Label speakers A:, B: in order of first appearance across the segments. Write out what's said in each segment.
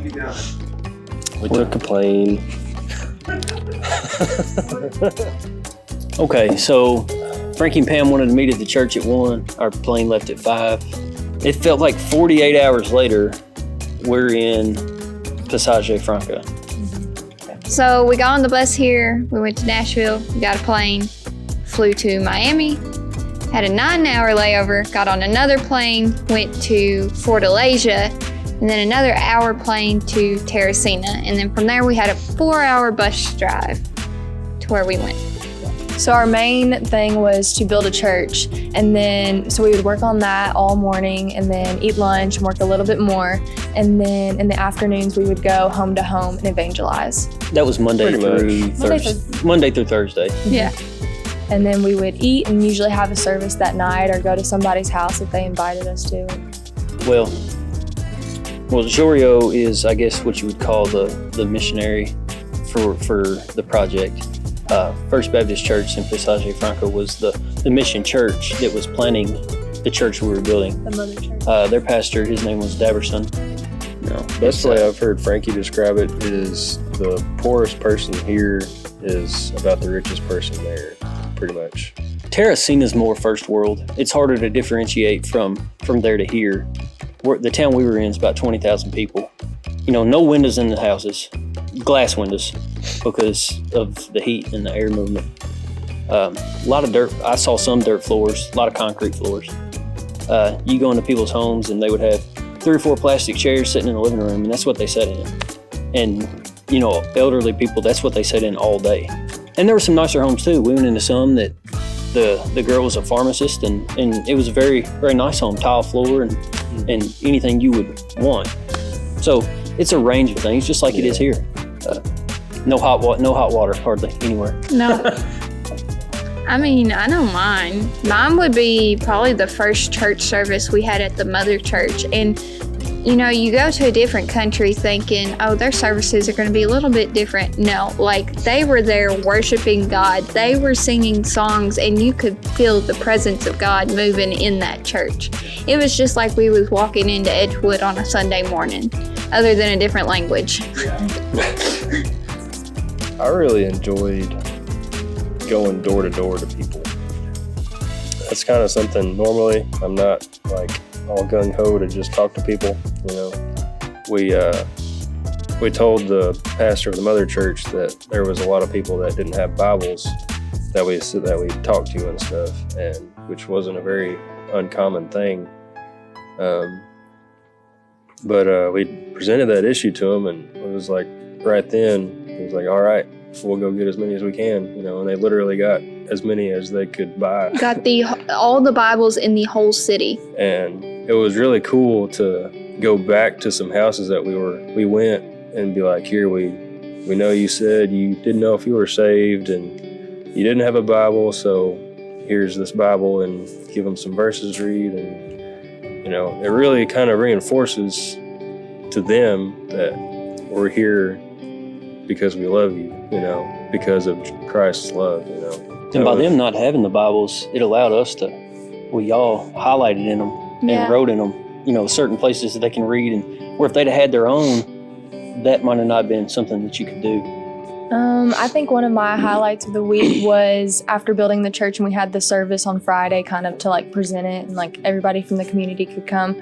A: you get down there?
B: We took a plane.
C: Okay, so Frankie and Pam wanted to meet at the church at 1. Our plane left at 5. It felt like 48 hours later, we're in Passagem Franca.
D: So we got on the bus here. We went to Nashville. We got a plane. Flew to Miami. Had a 9-hour layover. Got on another plane. Went to Fortaleza. And then another hour plane to Teresina. And then from there we had a 4-hour bus drive to where we went.
E: So our main thing was to build a church, and then so we would work on that all morning and then eat lunch and work a little bit more, and then in the afternoons we would go home to home and evangelize.
C: That was Monday through Thursday.
E: Yeah. And then we would eat and usually have a service that night or go to somebody's house if they invited us to.
C: Well, Jorio is, I guess, what you would call the missionary for the project. First Baptist Church in Passagem Franca was the mission church that was planning the church we were building.
E: The mother church.
C: Their pastor, his name was Daverson.
B: Best way I've heard Frankie describe it is the poorest person here is about the richest person there, pretty much.
C: Teresina's more first world. It's harder to differentiate from there to here. The town we were in is about 20,000 people. No windows in the houses, glass windows, because of the heat and the air movement. A lot of dirt. I saw some dirt floors, a lot of concrete floors. You go into people's homes and they would have 3 or 4 plastic chairs sitting in the living room, and that's what they sat in. And, elderly people, that's what they sat in all day. And there were some nicer homes too. We went into some that the girl was a pharmacist, and it was a very, very nice home, tile floor and anything you would want. So it's a range of things, just like it is here. No hot water hardly anywhere.
D: No. I mean, I don't mind. Mine would be probably the first church service we had at the mother church. And, you go to a different country thinking, oh, their services are going to be a little bit different. No, they were there worshiping God. They were singing songs, and you could feel the presence of God moving in that church. It was just like we was walking into Edgewood on a Sunday morning, other than a different language.
B: I really enjoyed going door to door to people. That's kind of something normally I'm not all gung-ho to just talk to people. We told the pastor of the mother church that there was a lot of people that didn't have Bibles that we talked to and stuff, and which wasn't a very uncommon thing. But we presented that issue to him, and it was like right then, he was like, all right, we'll go get as many as we can, and they literally got as many as they could buy.
D: Got all the Bibles in the whole city.
B: And it was really cool to go back to some houses that we went and be like, here, we know you said you didn't know if you were saved and you didn't have a Bible, so here's this Bible, and give them some verses to read. And, it really kind of reinforces to them that we're here because we love you, because of Christ's love,
C: And by them not having the Bibles, it allowed us to, y'all highlighted in them and wrote in them, certain places that they can read, and where if they'd have had their own, that might have not been something that you could do.
E: I think one of my highlights of the week was after building the church, and we had the service on Friday kind of to present it, and everybody from the community could come.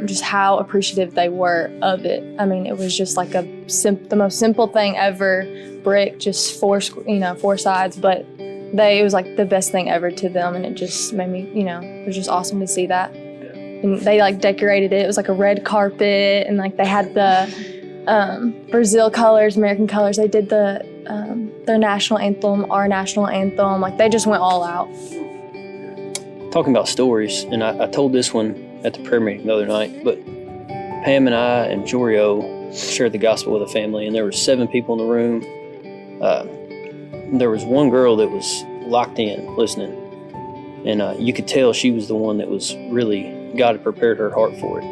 E: Just how appreciative they were of it. I mean, it was just the most simple thing ever. Brick, just four sides, but it was the best thing ever to them, and it just made me, it was just awesome to see that. And they decorated it. It was a red carpet, and they had the Brazil colors, American colors. They did their national anthem, our national anthem. They just went all out.
C: Talking about stories, and I told this one at the prayer meeting the other night, but Pam and I and Jorio shared the gospel with a family, and there were 7 people in the room. There was one girl that was locked in, listening, and you could tell she was the one that was really, God had prepared her heart for it.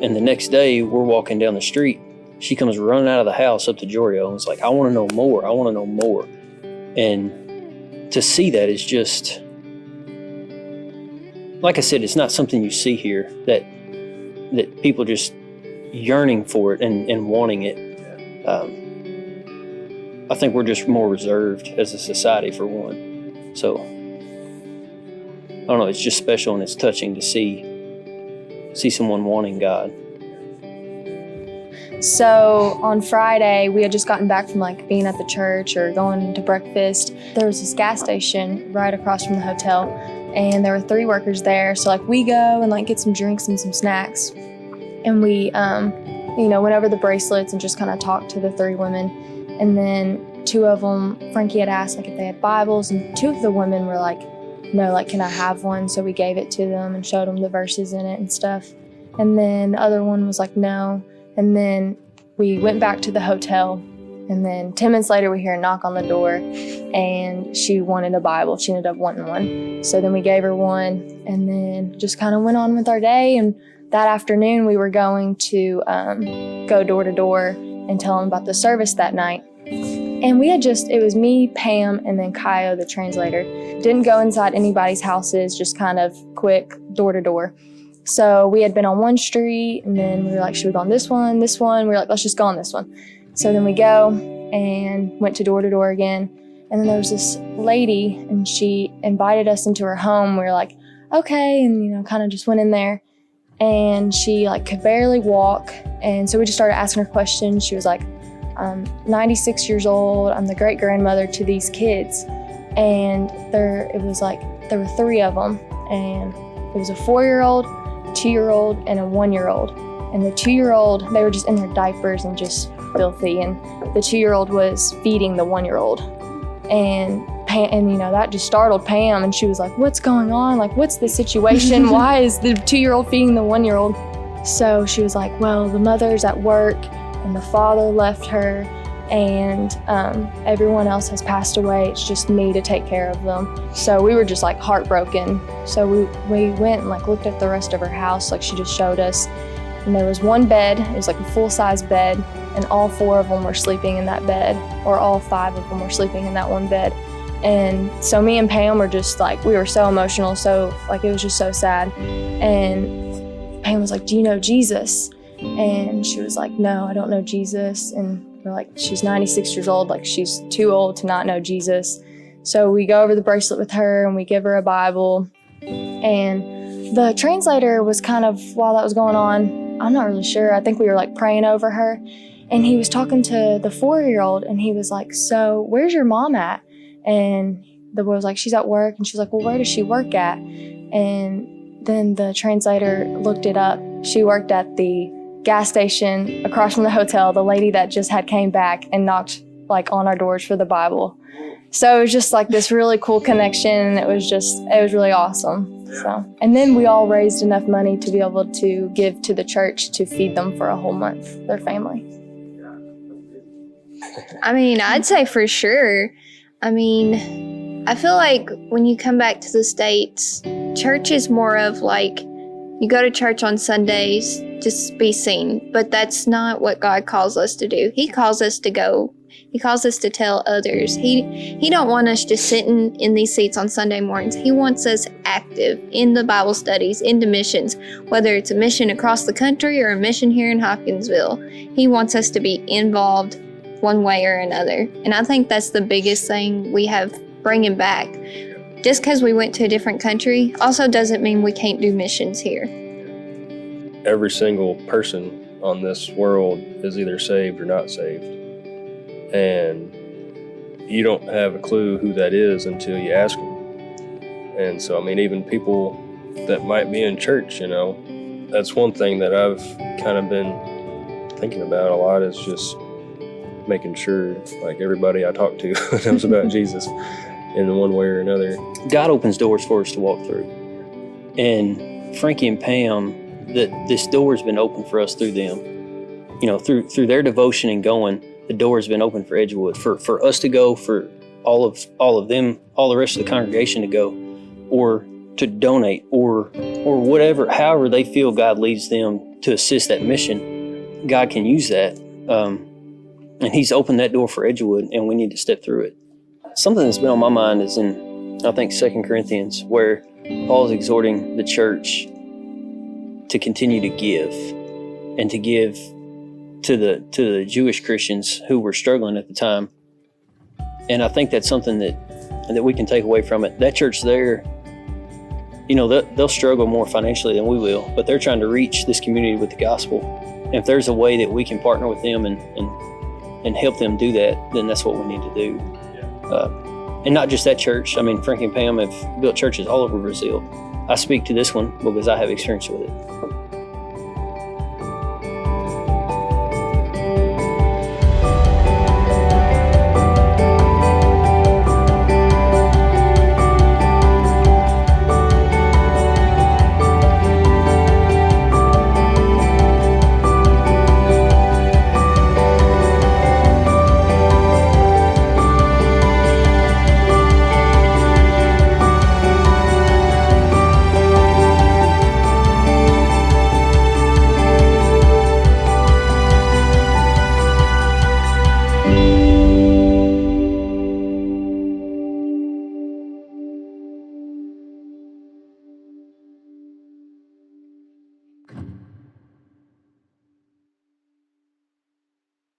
C: And the next day, we're walking down the street. She comes running out of the house up to Jorio and was like, I want to know more. I want to know more. And to see that is just, like I said, it's not something you see here, that people just yearning for it and wanting it. I think we're just more reserved as a society, for one. So I don't know, it's just special and it's touching to see someone wanting God.
E: So on Friday, we had just gotten back from like being at the church or going to breakfast. There was this gas station right across from the hotel, and there were 3 workers there. So like we go and like get some drinks and some snacks, and we went over the bracelets and just kind of talked to the 3 women. And then 2 of them, Frankie had asked like if they had Bibles, and 2 of the women were like, no, like, can I have one? So we gave it to them and showed them the verses in it and stuff. And then the other one was like, no. And then we went back to the hotel, and then 10 minutes later we hear a knock on the door, and she wanted a Bible. She ended up wanting one. So then we gave her one, and then just kind of went on with our day. And that afternoon we were going to go door to door and tell them about the service that night. And it was me, Pam, and then Kaio, the translator. Didn't go inside anybody's houses, just kind of quick door to door. So we had been on one street, and then we were like, should we go on this one? We were like, let's just go on this one. So then we go and went to door again. And then there was this lady, and she invited us into her home. We were like, okay, and kind of just went in there. And she like could barely walk. And so we just started asking her questions. She was like, I'm 96 years old. I'm the great grandmother to these kids. And there were 3 of them. And it was a 4-year-old, 2-year-old, and a 1-year-old. And the 2-year-old, they were just in their diapers and just filthy. And the 2-year-old was feeding the 1-year-old. And that just startled Pam. And she was like, what's going on? Like, what's the situation? Why is the 2-year-old feeding the 1-year-old? So she was like, well, the mother's at work and the father left her, and everyone else has passed away. It's just me to take care of them. So we were just like heartbroken. So we went and like looked at the rest of her house, like she just showed us. And there was one bed, it was like a full-size bed, and all 4 of them were sleeping in that bed, or all 5 of them were sleeping in that one bed. And so me and Pam were just like, we were so emotional, so like it was just so sad. And Pam was like, do you know Jesus? And she was like, no, I don't know Jesus. And we're like, she's 96 years old, like she's too old to not know Jesus. So we go over the bracelet with her and we give her a Bible. And the translator was kind of, while that was going on, I'm not really sure, I think we were like praying over her. And he was talking to the 4-year-old, and he was like, so where's your mom at? And the boy was like, she's at work. And she was like, well, where does she work at? And then the translator looked it up. She worked at the gas station across from the hotel, the lady that just had came back and knocked like on our doors for the Bible. So it was just like this really cool connection. It was really awesome. So, and then we all raised enough money to be able to give to the church to feed them for a whole month, their family.
D: I mean, I'd say for sure. I mean, I feel like when you come back to the States, church is more of like, you go to church on Sundays to be seen, but that's not what God calls us to do. He calls us to go. He calls us to tell others. He don't want us just sitting in these seats on Sunday mornings. He wants us active in the Bible studies, into missions, whether it's a mission across the country or a mission here in Hopkinsville. He wants us to be involved one way or another. And I think that's the biggest thing we have bringing back. Just because we went to a different country also doesn't mean we can't do missions here.
B: Every single person on this world is either saved or not saved. And you don't have a clue who that is until you ask them. And so, I mean, even people that might be in church, that's one thing that I've kind of been thinking about a lot, is just making sure like everybody I talk to knows about Jesus in one way or another.
C: God opens doors for us to walk through. And Frankie and Pam, this door has been open for us through them. Through their devotion and going, the door has been open for Edgewood, for us to go, for all of them, all the rest of the congregation to go, or to donate, or whatever, however they feel God leads them to assist that mission. God can use that. And He's opened that door for Edgewood, and we need to step through it. Something that's been on my mind is in, I think, 2 Corinthians, where Paul is exhorting the church to continue to give. and to give to the Jewish Christians who were struggling at the time. And I think that's something that we can take away from it. That church there, you know, they'll struggle more financially than we will, but they're trying to reach this community with the gospel. And if there's a way that we can partner with them and help them do that, then that's what we need to do. And not just that church. I mean, Frank and Pam have built churches all over Brazil. I speak to this one because I have experience with it.